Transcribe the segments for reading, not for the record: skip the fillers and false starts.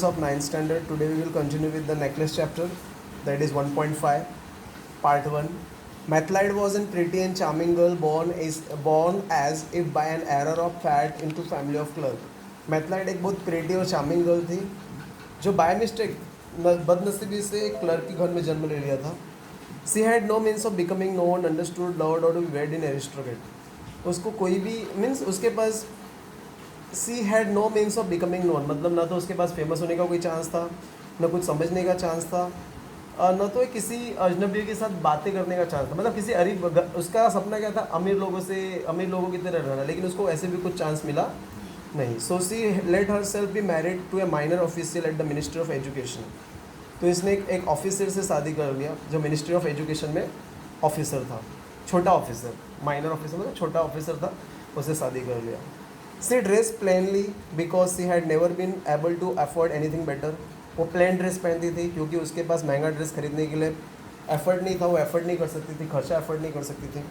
Of 9th standard. Today we will continue with the necklace chapter, that is 1.5, part 1. Methlide was a pretty and charming girl born as if by an error of fate into family of clerk. Methlide एक बहुत pretty और charming girl थी जो by mistake बदनसीबी से clerk के घर में जन्म ले लिया था. She had no means of becoming no one understood loved और वेड इन एरिस्टोक्रेट. उसको कोई भी मीन्स उसके पास she had no means of becoming known, मतलब ना तो उसके पास फेमस होने का कोई चांस था, न कुछ समझने का चांस था, न तो किसी अजनबी के साथ बातें करने का चांस था. मतलब किसी उसका सपना क्या था, अमीर लोगों की तरह रहना, लेकिन उसको ऐसे भी कुछ चांस मिला नहीं. So she let herself be married to a minor official at the ministry of education. तो इसने एक ऑफिसर से शादी कर लिया जो मिनिस्ट्री ऑफ एजुकेशन में ऑफिसर था, छोटा ऑफिसर. माइनर ऑफिसर मतलब छोटा ऑफिसर था, उससे शादी कर लिया. She dress plainly because she had never been able to afford anything better. वो प्लेन ड्रेस पहनती थी क्योंकि उसके पास महंगा ड्रेस खरीदने के लिए एफर्ट नहीं था, वो एफर्ट नहीं कर सकती थी, खर्चा एफर्ट नहीं कर सकती थी.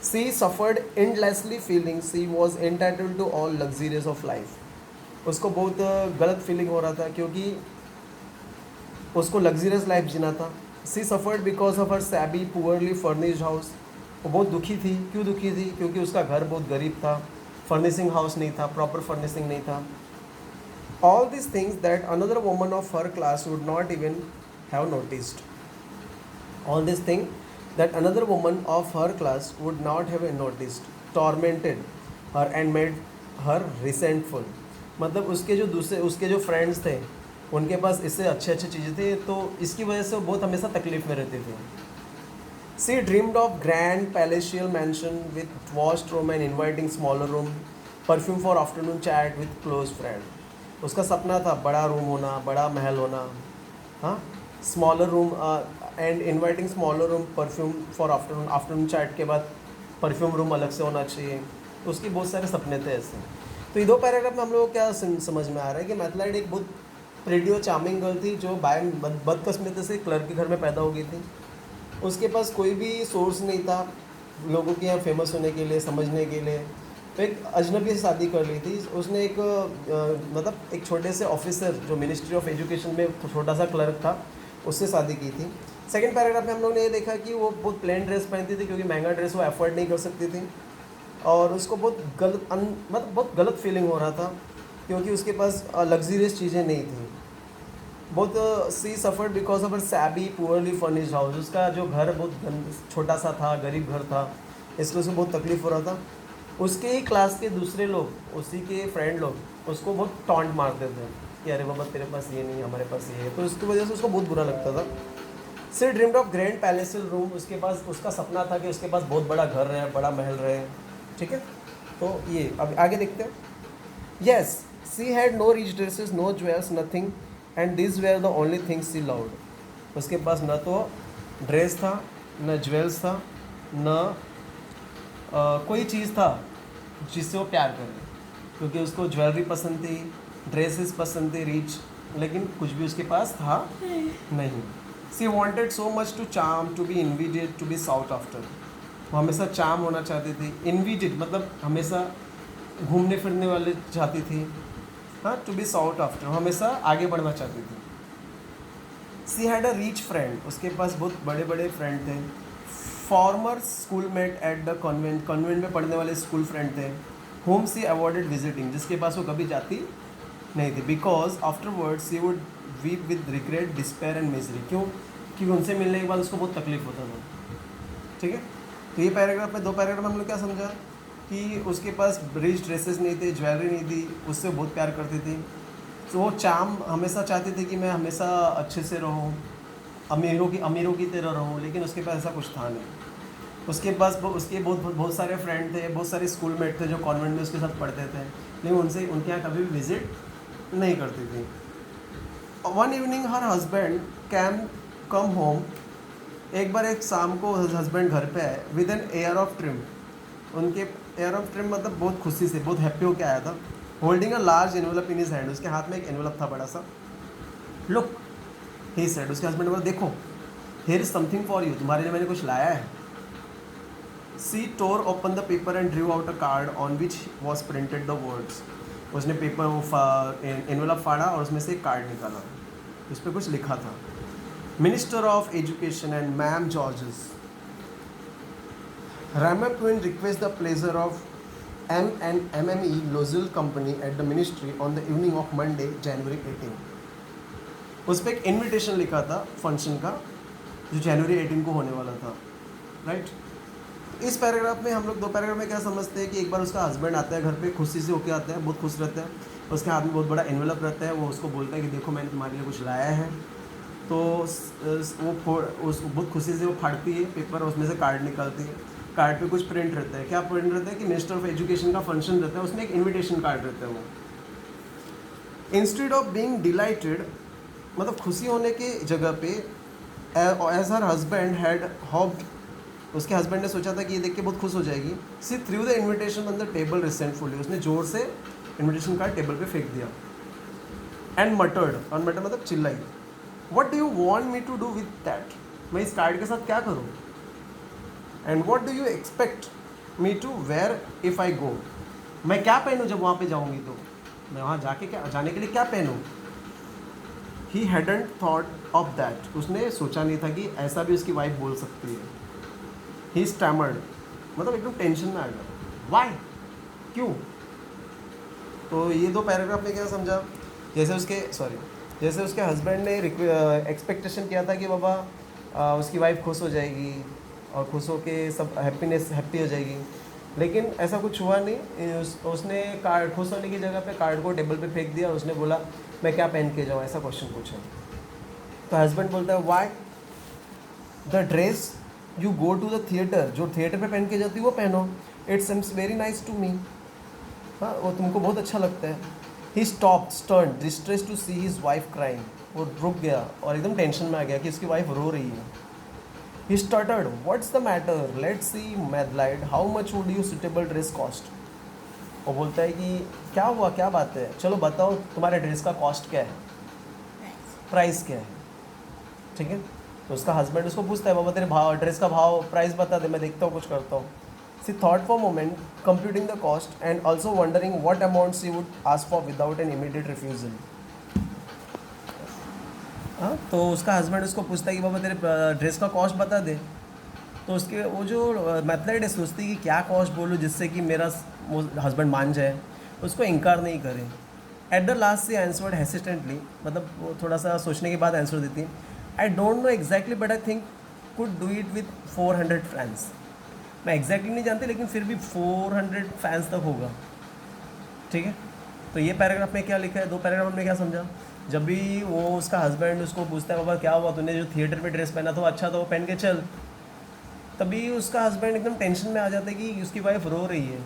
She suffered endlessly feeling she was entitled to all luxuries of life. उसको बहुत गलत फीलिंग हो रहा था क्योंकि उसको लग्जरियस लाइफ जीना था. She suffered because of her shabby poorly furnished house. वो बहुत दुखी थी. क्यों दुखी थी? क्योंकि उसका घर बहुत गरीब था, फर्निशिंग हाउस नहीं था, प्रॉपर फर्निशिंग नहीं था. All this things that another woman of her class would not even have noticed. All this thing that another woman of her class would not have noticed tormented her and made her resentful. मतलब उसके जो friends थे उनके पास इससे अच्छे चीज़ें थी, तो इसकी वजह से वो बहुत हमेशा तकलीफ में रहती थी. She dreamed of grand palatial mansion with vast room and inviting smaller room, perfume for afternoon chat with close friend. उसका सपना था बड़ा रूम होना, बड़ा महल होना, हाँ, smaller room and inviting smaller room, perfume for afternoon chat के बाद परफ्यूम रूम अलग से होना चाहिए. तो उसके बहुत सारे सपने थे ऐसे. तो ये दो पैराग्राफ में हम लोग को क्या समझ में आ रहा है कि मैथलाइड एक बहुत प्रेटी और चार्मिंग गर्ल थी जो बदकिस्मती से क्लर्क के घर में पैदा हो गई थी. उसके पास कोई भी सोर्स नहीं था लोगों के यहाँ फेमस होने के लिए, समझने के लिए. तो एक अजनबी से शादी कर ली थी उसने. मतलब एक छोटे से ऑफिसर जो मिनिस्ट्री ऑफ एजुकेशन में छोटा सा क्लर्क था, उससे शादी की थी. सेकंड पैराग्राफ में हम लोग ने ये देखा कि वो बहुत प्लेन ड्रेस पहनती थी क्योंकि महंगा ड्रेस वो अफोर्ड नहीं कर सकती थी, और उसको बहुत गलत फीलिंग हो रहा था क्योंकि उसके पास लग्जरियस चीज़ें नहीं थी. बहुत she suffered because of her shabby poorly furnished house. उसका जो घर बहुत छोटा सा था, गरीब घर था, इसलिए उसको बहुत तकलीफ़ हो रहा था. उसके ही क्लास के दूसरे लोग, उसी के फ्रेंड लोग उसको बहुत टॉन्ट मारते थे कि अरे बाबा तेरे पास ये नहीं, हमारे पास ये है. तो उसकी वजह से उसको बहुत बुरा लगता था. सी ड्रीम्ड ऑफ ग्रैंड पैलेसियल रूम. उसका सपना था कि उसके पास बहुत बड़ा घर रहे, बड़ा महल रहे. ठीक है, तो ये अब आगे देखते हैं. Yes, she had no rich dresses, no jewels, nothing, and this were the only things she loved. उसके पास न तो ड्रेस था, न ज्वेल्स था, न कोई चीज़ था जिससे वो प्यार करे, क्योंकि उसको ज्वेलरी पसंद थी, ड्रेसेस पसंद थी रिच, लेकिन कुछ भी उसके पास था नहीं. She wanted so much to charm, to be invited, to be sought after. वो हमेशा चार्म होना चाहती थी. इन्विटेड मतलब हमेशा घूमने फिरने वाले चाहती थी. हाँ, टू बी साउट आफ्टर, हमेशा आगे बढ़ना चाहती थी. She had a rich friend. उसके पास बहुत बड़े बड़े फ्रेंड थे. Former school mate at the convent. Convent में पढ़ने वाले स्कूल फ्रेंड थे. होम सी अवॉइडेड विजिटिंग, जिसके पास वो कभी जाती नहीं थी. Because afterward she would weep with regret, despair and misery. क्यों? क्योंकि उनसे मिलने के बाद उसको बहुत तकलीफ होता था. ठीक है, तो ये पैराग्राफ में, दो पैराग्राफ में हम लोग क्या समझा कि उसके पास रिच ड्रेसेस नहीं थे, ज्वेलरी नहीं थी, उससे बहुत प्यार करती थी. तो वो चार्म हमेशा चाहती थी कि मैं हमेशा अच्छे से रहूं, अमीरों की तरह रहूं, लेकिन उसके पास ऐसा कुछ था नहीं. उसके पास उसके बहुत सारे फ्रेंड थे, बहुत सारे स्कूल मेट थे जो कॉन्वेंट में उसके साथ पढ़ते थे, लेकिन उनके यहाँ कभी भी विजिट नहीं करती थी. One evening her husband come home. एक बार एक शाम को हस्बैंड घर पे आए with an air of triumph. उनके एयर ऑफ ट्रिम मतलब बहुत खुशी से, बहुत हैप्पी होकर आया था. Holding a large envelope in his hand. उसके हाथ में एक एनवलप था बड़ा सा. Look, he said. उसके हस्बैंड ने बोला देखो, here is something for you, तुम्हारे लिए मैंने कुछ लाया है. She tore open the paper and drew out a card on which was printed the words. उसने पेपर एनवेलप फाड़ा और उसमें से एक कार्ड निकाला, उस पर कुछ लिखा था, minister of education and ma'am George's Ramapuin requests the pleasure of M&MME Lozil Company at the ministry on the evening of Monday, January 18. उस पर एक इनविटेशन लिखा था फंक्शन का जो जनवरी 18 को होने वाला था, राइट। इस पैराग्राफ में हम लोग 2 पैराग्राफ में क्या समझते हैं कि एक बार उसका हस्बैंड आता है घर पे, खुशी से होके आता है, बहुत खुश रहता है, उसके हाथ में बहुत बड़ा एनवेलप रहता है, वो उसको बोलता है कि देखो मैंने तुम्हारे लिए कुछ लाया है, तो वो बहुत खुशी से वो फाड़ती है पेपर और उसमें से कार्ड निकालती है। कार्ड पे कुछ प्रिंट रहता है, क्या प्रिंट रहता है कि मिनिस्टर ऑफ एजुकेशन का फंक्शन रहता है, उसमें एक इनविटेशन कार्ड रहता है। वो इंस्टेड ऑफ बीइंग डिलाइटेड, मतलब खुशी होने की जगह पे, as her husband had hoped, उसके हस्बैंड ने सोचा था कि ये देख के बहुत खुश हो जाएगी, she threw the invitation on the table resentfully, उसने जोर से इन्विटेशन कार्ड टेबल पे फेंक दिया। एंड मटर्ड, और मटर्ड मतलब चिल्लाई, what do you want me to do with that, मैं इस कार्ड के साथ क्या करूँ, and what do you expect me to wear if I go, मैं क्या पहनूँ जब वहाँ पे जाऊँगी, तो मैं वहाँ जाने के लिए क्या पहनूँ। ही हैडंट थॉट ऑफ दैट, उसने सोचा नहीं था कि ऐसा भी उसकी वाइफ बोल सकती है। ही स्टैमर्ड, मतलब एकदम टेंशन में आ गया, वाई, क्यों। तो ये 2 पैराग्राफ में क्या समझा, जैसे उसके हस्बैंड ने एक्सपेक्टेशन किया था कि बाबा उसकी वाइफ खुश हो जाएगी और खुश होके सब हैप्पी हो जाएगी, लेकिन ऐसा कुछ हुआ नहीं। उसने कार्ड, खुश होने की जगह पे कार्ड को टेबल पे फेंक दिया और उसने बोला मैं क्या पहन के जाऊँ, ऐसा क्वेश्चन पूछा। तो हस्बैंड बोलता है why, the dress you go to the theatre, जो थिएटर पे पहन के जाती है वो पहनो, it seems very nice to me, हाँ वो तुमको बहुत अच्छा लगता है। He stop stern distress to see his wife crying, वो रुक गया और एकदम टेंशन में आ गया कि उसकी वाइफ रो रही है। He stuttered, what's the matter, let's see Mathilde, how much would you suitable dress cost. वो बोलता है कि क्या हुआ, क्या बात है, चलो बताओ तुम्हारे ड्रेस का कॉस्ट क्या है, प्राइस क्या है, ठीक है। तो उसका हस्बैंड उसको पूछता है बाबा तेरे ड्रेस का भाव, प्राइस बता दे, मैं देखता हूँ कुछ करता हूँ। She thought for moment computing the cost and also wondering what amount she would ask for without an immediate refusal. हाँ, तो उसका हस्बैंड उसको पूछता है कि बाबा तेरे ड्रेस का कॉस्ट बता दे। तो उसके वो जो मेथड है, सोचती है कि क्या कॉस्ट बोलूँ जिससे कि मेरा हस्बैंड मान जाए, उसको इनकार नहीं करे। At the last she answered hesitantly, मतलब वो थोड़ा सा सोचने के बाद आंसर देती है, I don't know exactly but I think could do it with 400 France. मैं एग्जैक्टली नहीं जानती लेकिन फिर भी 400 फ्रांस तक होगा, ठीक है। तो ये पैराग्राफ में क्या लिखा है, 2 पैराग्राफ हमने क्या समझा, जब भी वो उसका हस्बैंड उसको पूछता है बाबा क्या हुआ, तूने जो थिएटर में ड्रेस पहना था वो अच्छा था, वो पहन के चल, तभी उसका हस्बैंड एकदम टेंशन में आ जाता है कि उसकी वाइफ रो रही है।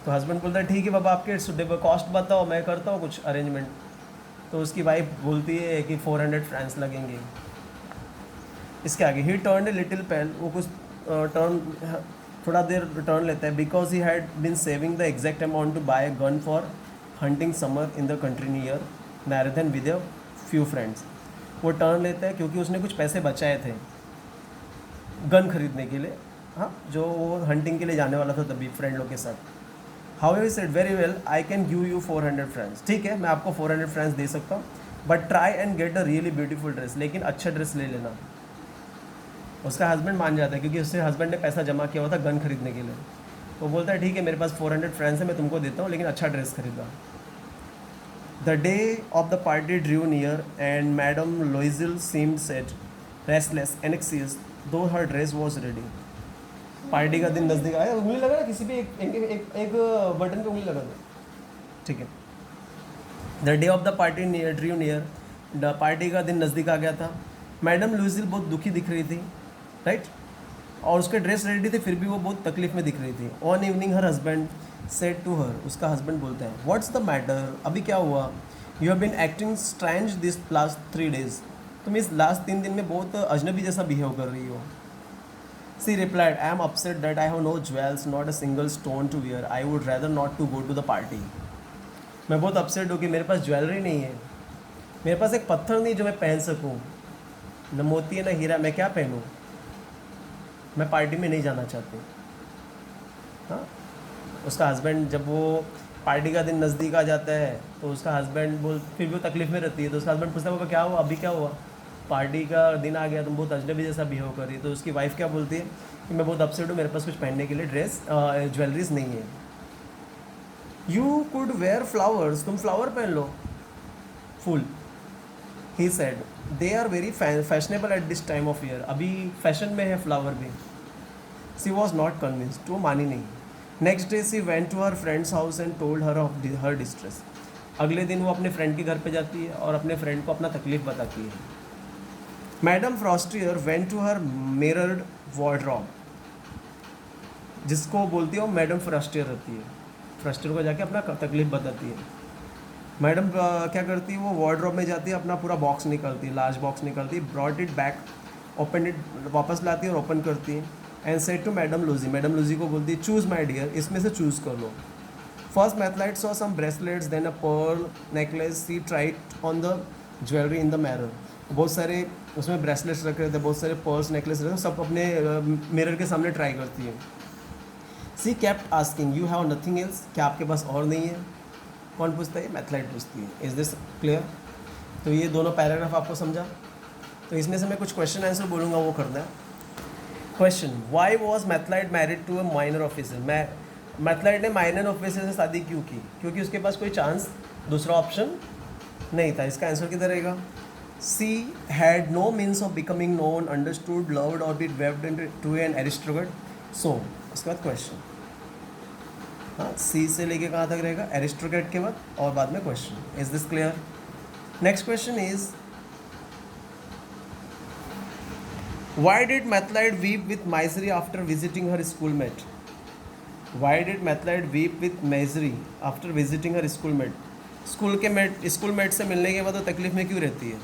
तो हस्बैंड बोलता है ठीक है बाबा आपके सुटेबल कॉस्ट बताओ, मैं करता हूँ कुछ अरेंजमेंट। तो उसकी वाइफ बोलती है कि 400 फ्रांस लगेंगे। इसके आगे ही टर्न ए लिटिल पेल, वो कुछ थोड़ा देर टर्न लेता है, because he had been saving the exact amount to buy a gun for hunting summer in the country near Marathon with a few friends. वो टर्न लेता है क्योंकि उसने कुछ पैसे बचाए थे गन खरीदने के लिए, हाँ, जो वो हंटिंग के लिए जाने वाला था तभी फ्रेंड लोग के साथ। How said very well I can give you 400 France, ठीक है मैं आपको 400 फ्रांस दे सकता हूँ, but try and get a really beautiful dress, लेकिन अच्छा ड्रेस ले लेना। उसका हस्बैंड मान जाता है क्योंकि उससे हस्बैंड ने पैसा जमा किया हुआ था गन खरीदने के लिए। वो बोलता है ठीक है मेरे पास 400 फ्रांस है, मैं तुमको देता हूँ, लेकिन अच्छा ड्रेस खरीदा। The day of the party drew near and madame Loisel seemed sad restless and anxious though her dress was ready. Party का दिन नज़दीक आया, उंगली लगा ना किसी भी एक बटन पे उंगली लगा दो, ठीक है। The day of the party drew near, the party का दिन नज़दीक आ गया था। मैडम लुइजिल बहुत दुखी दिख रही थी, राइट, और उसके ड्रेस रेडी थे फिर भी वो बहुत तकलीफ में दिख रही थी। On evening her husband said to her, उसका हस्बैंड बोलता है व्हाट्स द मैटर, अभी क्या हुआ, you have been acting strange this last 3 days, तुम इस लास्ट 3 दिन में बहुत अजनबी जैसा बिहेव कर रही हो। She replied I am upset that I have no jewels not a single stone to wear, I would rather not to go to the party. मैं बहुत अपसेट हूँ कि मेरे पास ज्वेलरी नहीं है, मेरे पास एक पत्थर नहीं जो मैं पहन सकूँ, न मोती है न हीरा, मैं क्या पहनूँ, मैं पार्टी में नहीं जाना चाहती। हाँ, उसका हस्बैंड जब वो पार्टी का दिन नज़दीक आ जाता है तो उसका हस्बैंड बोल, फिर भी वो तकलीफ में रहती है, तो उसका हस्बैंड पूछता है पापा क्या हुआ, अभी क्या हुआ, पार्टी का दिन आ गया, तुम बहुत अजनबी जैसा बिहेव कर रही है। तो उसकी वाइफ क्या बोलती है कि मैं बहुत अपसेट हूँ, मेरे पास कुछ पहनने के लिए ड्रेस ज्वेलरीज नहीं है। यू कुड वेयर फ्लावर्स, तुम फ्लावर पहन लो, फूल। He said they are very fashionable at this time of year, अभी फैशन में है फ्लावर भी। सी वॉज नॉट कन्विंस्ड, वो मानी नहीं। Next day she went to her friend's house and told her of her distress. अगले दिन वो अपने फ्रेंड के घर पे जाती है और अपने फ्रेंड को अपना तकलीफ बताती है। Madame Forestier went to her mirrored wardrobe, जिसको बोलती है वो मैडम फ्रॉस्टियर रहती है, फ्रॉस्टियर को जाके अपना तकलीफ बताती है। मैडम क्या करती है, वो वार्डरोब में जाती है, अपना पूरा बॉक्स निकालती है, लार्ज बॉक्स निकालती है, brought it back, open it, वापस लाती है और ओपन करती है। And said to madame Loisel, madame Loisel को बोलती है चूज़ माई डियर, इसमें से चूज़ कर लो। First Mathilde saw some bracelets, then a pearl necklace, she tried on the jewellery in the mirror. बहुत सारे उसमें ब्रेसलेट्स रखे रहते हैं, बहुत सारे पर्ल्स नेकलेस रखे, सब अपने मिरर के सामने ट्राई करती है। She kept asking you have nothing else, क्या आपके पास और नहीं है? कौन पूछता है? मैथलाइट पूछती है। Is this clear? तो ये दोनों पैराग्राफ आपको समझा? तो इसमें से मैं कुछ क्वेश्चन आंसर बोलूँगा, वो करना है। Question, why was Mathilde married to a minor officer? Mathilde ने माइनर ऑफिसर से शादी क्यों की? क्योंकि उसके पास कोई चांस, दूसरा ऑप्शन नहीं था। इसका आंसर किधर रहेगा? She had no means of becoming known, understood, loved और be wed into an aristocrat. So उसके बाद क्वेश्चन, हाँ, सी से लेके कहाँ तक रहेगा? एरिस्टोक्रेट के बाद और बाद में question. Is this clear? Next question is, why did Mathilde weep with misery after visiting her schoolmate? Why did Mathilde weep with misery after visiting her schoolmate? Schoolmate से मिलने के बाद वो तकलीफ में क्यों रहती है?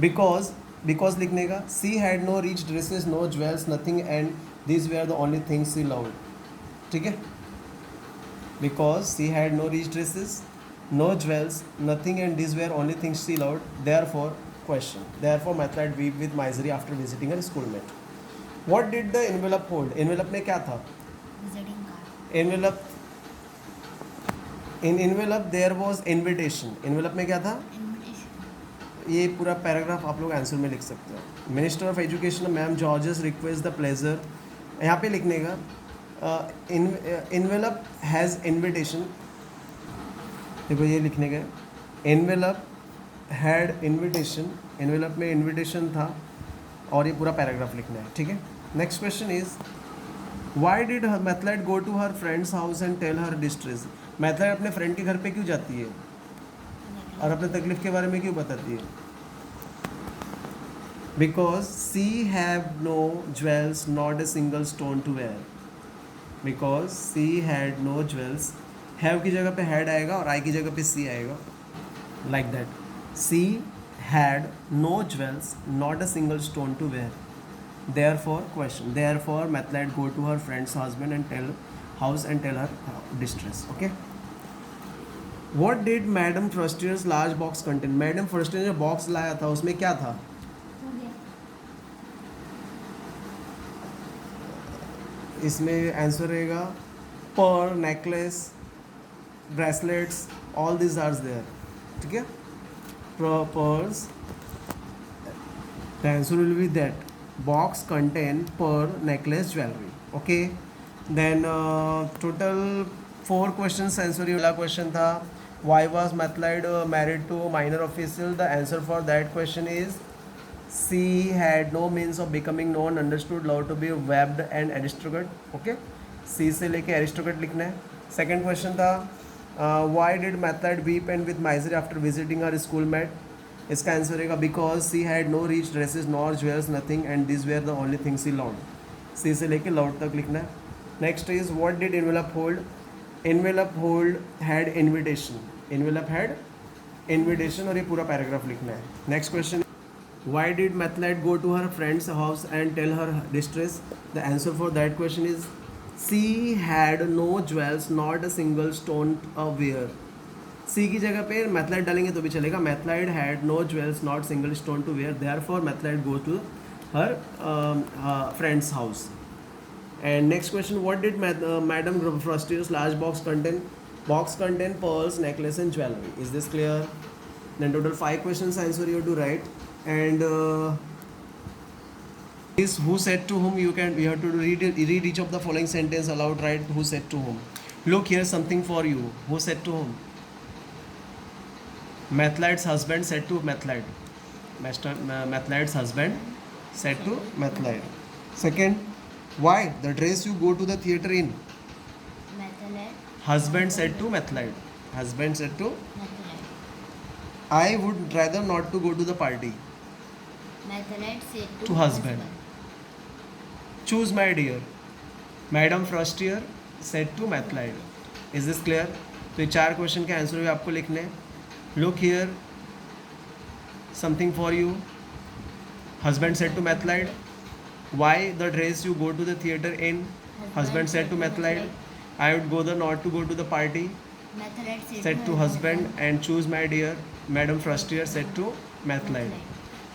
बिकॉज लिखने का, she had no rich dresses, no jewels, nothing and this were the only things she loved. ठीक है, because she had no rich dresses, no jewels, nothing and this were only things she loved, therefore question, therefore Mathilde weep with misery after visiting her schoolmate. What did the envelope hold? Envelope में क्या था? Envelope, in envelope there was invitation. Envelope में क्या था? ये पूरा paragraph आप लोग आंसर में लिख सकते हो। Minister of education ma'am George's request the pleasure, यहाँ पे लिखने का इन्वेलप हैज़ इन्विटेशन, देखो ये लिखने का, एनवेलप हैड इन्विटेशन, एनवेलप में इन्विटेशन था, और ये पूरा पैराग्राफ लिखना है। ठीक है, next question is, why did Mathilde go to her friend's house and tell her distress? Mathilde अपने फ्रेंड के घर पे क्यों जाती है और अपने तकलीफ के बारे में क्यों बताती है? Because she have no jewels, not a single stone to wear. Because she had no jewels, have की जगह पे हैड आएगा और आई की जगह पे सी आएगा, like that. She had no jewels, not a single stone to wear, therefore question, therefore Mathilde go to her friend's husband and tell house and tell her distress. Okay, what did madam Frostier's large box contain? Madam Forestier ने box लाया था, उसमें क्या था? इसमें answer रहेगा pearl, necklace, bracelets, all this are there. ठीक है, pearls, the answer will be that box contain pearl, necklace, jewelry. Okay, then total 4 questions answer। वाला क्वेश्चन था, why was मैथलाइट married to minor official? The answer for that question is, she had no means of becoming known, understood, loved, to be webbed and aristocrat. Okay, C से लेके aristocrat लिखना है। Second question था, why did Mathilde weep and with misery after visiting her schoolmate? इसका answer रहेगा, because she had no rich dresses nor jewels, nothing and this were the only things she loved. She से लेके loved तक लिखना है। Next is, what did envelope hold? Envelope hold had invitation, envelope had invitation, और ये पूरा paragraph लिखना है। Next question, why did Mathilde go to her friend's house and tell her distress? The answer for that question is, she had no jewels, not a single stone a wear. She की जगह पे Mathilde डालेंगे तो भी चलेगा। Mathilde had no jewels, not single stone to wear, therefore Mathilde go to her friend's house. And next question, what did Madam Frostier's large box contain? Box contain pearls, necklace and jewelry. Is this clear? Then total 5 questions answer you have to write. And is who said to whom. You have to read each of the following sentence aloud, right? Who said to whom. Look, here's something for you. Who said to whom? Mathlide's husband said to Mathlide. Mathlide's husband said to Mathlide. Second, why the dress you go to the theater in? Mathalite. Husband said to Mathlide. Husband said to. Mathalite. I would rather not to go to the party. Mathalite said To husband. Choose my dear. Madam Frostier said to Mathlide. Is this clear? तो ये 4 question के answer भी आपको लिखने हैं. Look here, something for you. Husband said to Mathlide. Why the dress you go to the theater in? Husband said to Mathlide. I would go not to go to the party. Mathalite Said to husband. And choose my dear. Madam Frostier said to Mathlide.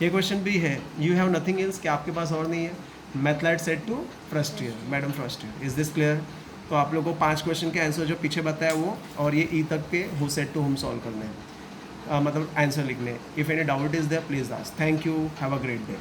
ये question भी है. You have nothing else, कि आपके पास और नहीं है. Mathlide said to Frostier. Madam Frostier. Is this clear? तो आप लोगों को 5 क्वेश्चन के आंसर जो पीछे बताया वो और ये ई तक के who said to whom solve करने हैं. मतलब आंसर लिखने. If any doubt is there please ask. Thank you. Have a great day.